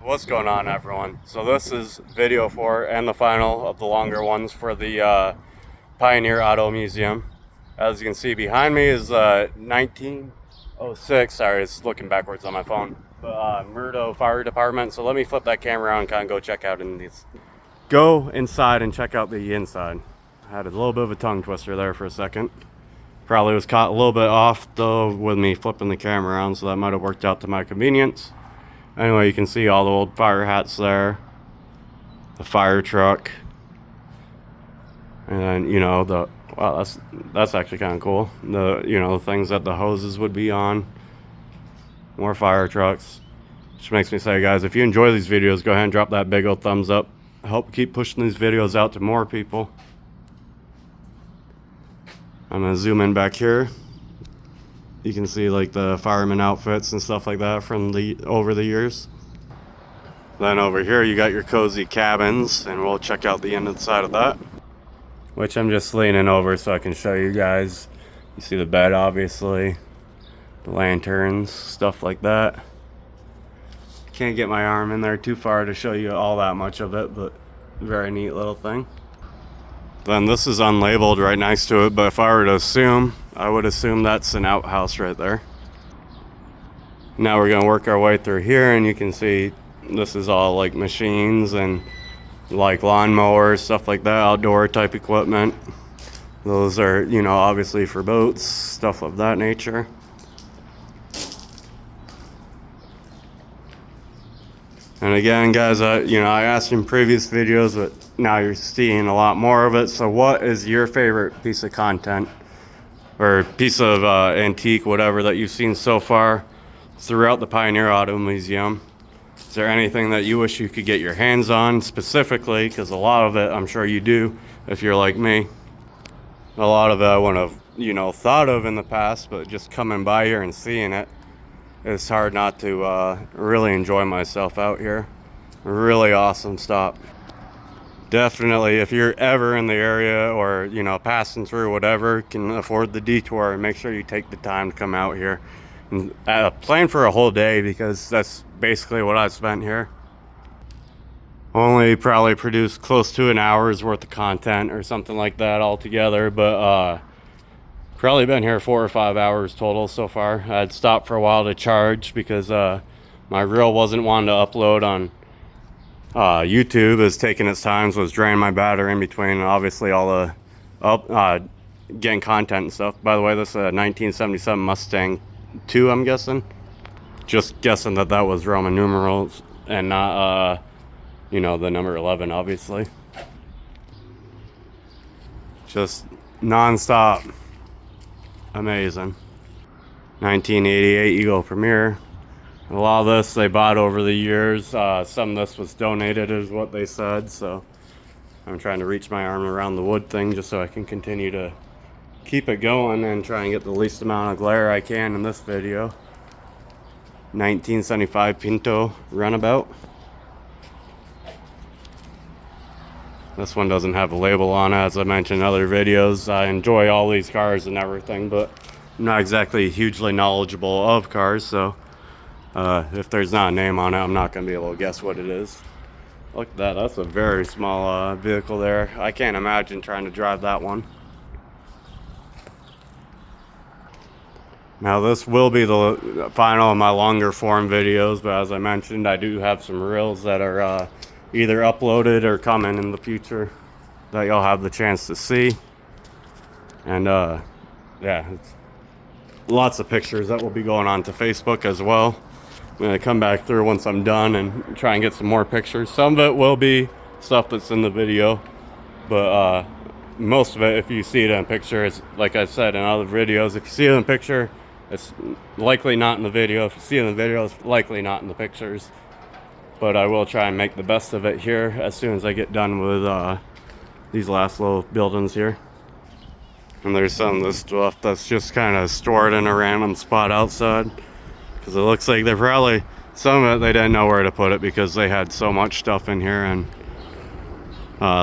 What's going on, everyone? So this is video 4 and the final of the longer ones for the Pioneer Auto Museum. As you can see behind me is 1906, sorry, it's looking backwards on my phone, but Murdo Fire Department. So let me flip that camera around and kind of go check out in these. Go inside and check out the inside. I had a little bit of a tongue twister there for a second. Probably was caught a little bit off though with me flipping the camera around, so that might have worked out to my convenience. Anyway, you can see all the old fire hats there, the fire truck, and then, you know, wow, that's actually kind of cool. The things that the hoses would be on. More fire trucks. Which makes me say, guys, if you enjoy these videos, go ahead and drop that big old thumbs up. Help keep pushing these videos out to more people. I'm gonna zoom in back here. You can see like the fireman outfits and stuff like that from over the years. Then over here you got your cozy cabins, and we'll check out the inside of that. Which I'm just leaning over so I can show you guys. You see the bed, obviously, the lanterns, stuff like that. Can't get my arm in there too far to show you all that much of it, but very neat little thing. Then this is unlabeled right next to it, but if I were to assume, I would assume that's an outhouse right there. Now we're gonna work our way through here, and you can see this is all like machines and like lawnmowers, stuff like that, outdoor type equipment. Those are, you know, obviously for boats, stuff of that nature. And again, guys, I asked in previous videos, but now you're seeing a lot more of it. So what is your favorite piece of content or piece of antique, whatever, that you've seen so far throughout the Pioneer Auto Museum? Is there anything that you wish you could get your hands on specifically? Because a lot of it, I'm sure you do, if you're like me. A lot of it I wouldn't have, thought of in the past, but just coming by here and seeing it, it's hard not to really enjoy myself out here. Really awesome stop. Definitely, if you're ever in the area or, passing through, whatever, can afford the detour, make sure you take the time to come out here and plan for a whole day, because that's basically what I spent here. Only probably produced close to an hour's worth of content or something like that altogether, but probably been here 4 or 5 hours total so far. I'd stopped for a while to charge because my reel wasn't wanting to upload on YouTube. Is taking its time, so it's draining my battery in between, and obviously all the getting content and stuff. By the way, this is a 1977 Mustang 2, I'm guessing. Just guessing that was Roman numerals and not the number 11, obviously. Just non-stop. Amazing. 1988 Eagle Premier. A lot of this they bought over the years. Some of this was donated, is what they said. So I'm trying to reach my arm around the wood thing just so I can continue to keep it going and try and get the least amount of glare I can in this video. 1975 Pinto Runabout. This one doesn't have a label on it, as I mentioned in other videos. I enjoy all these cars and everything, but I'm not exactly hugely knowledgeable of cars, so if there's not a name on it, I'm not going to be able to guess what it is. Look at that, that's a very small vehicle there. I can't imagine trying to drive that one. Now this will be the final of my longer form videos, but as I mentioned, I do have some reels that are either uploaded or coming in the future that you'll have the chance to see. And yeah, it's lots of pictures that will be going on to Facebook as well. I'm gonna come back through once I'm done and try and get some more pictures. Some of it will be stuff that's in the video, but most of it, if you see it in a picture, it's like I said in other videos, if you see it in a picture, it's likely not in the video. If you see it in the video, it's likely not in the pictures. But I will try and make the best of it here as soon as I get done with these last little buildings here. And there's some of this stuff that's just kind of stored in a random spot outside, because it looks like they're probably, some of it they didn't know where to put it because they had so much stuff in here. And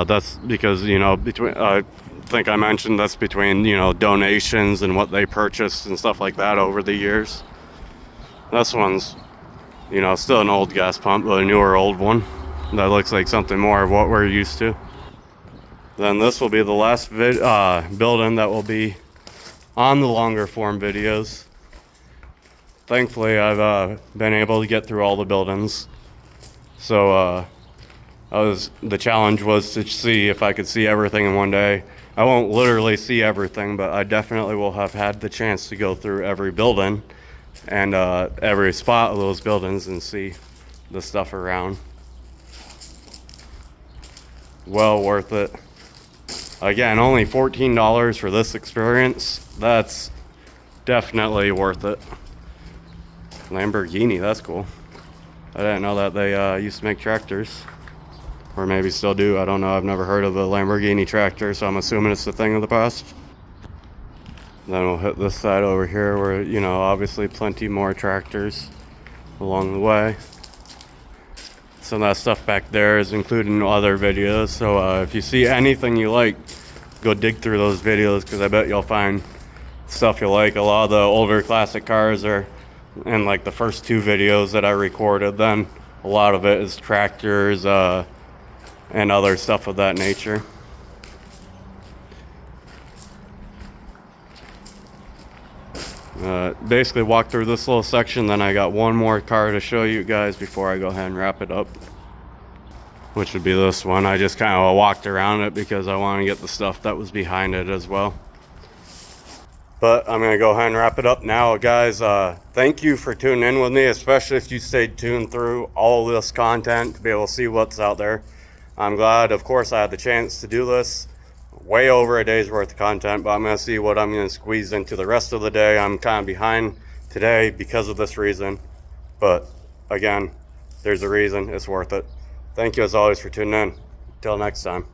that's because, between I think I mentioned that's between donations and what they purchased and stuff like that over the years. This one's You know, still an old gas pump, but a newer old one that looks like something more of what we're used to. Then this will be the last building that will be on the longer form videos. Thankfully, I've been able to get through all the buildings. So the challenge was to see if I could see everything in one day. I won't literally see everything, but I definitely will have had the chance to go through every building and every spot of those buildings and see the stuff around. Well worth it. Again, only $14 for this experience. That's definitely worth it. Lamborghini, that's cool. I didn't know that they used to make tractors. Or maybe still do, I don't know. I've never heard of a Lamborghini tractor, so I'm assuming it's a thing of the past. Then we'll hit this side over here where, you know, obviously plenty more tractors along the way. Some of that stuff back there is included in other videos, so if you see anything you like, go dig through those videos, because I bet you'll find stuff you like. A lot of the older classic cars are in like the first two videos that I recorded. Then a lot of it is tractors and other stuff of that nature. Basically walked through this little section, then I got one more car to show you guys before I go ahead and wrap it up, which would be this one. I just kind of walked around it because I want to get the stuff that was behind it as well. But I'm going to go ahead and wrap it up now, guys. Thank you for tuning in with me, especially if you stayed tuned through all this content to be able to see what's out there. I'm glad, of course, I had the chance to do this. Way over a day's worth of content, but I'm going to see what I'm going to squeeze into the rest of the day. I'm kind of behind today because of this reason. But again, there's a reason. It's worth it. Thank you as always for tuning in. Until next time.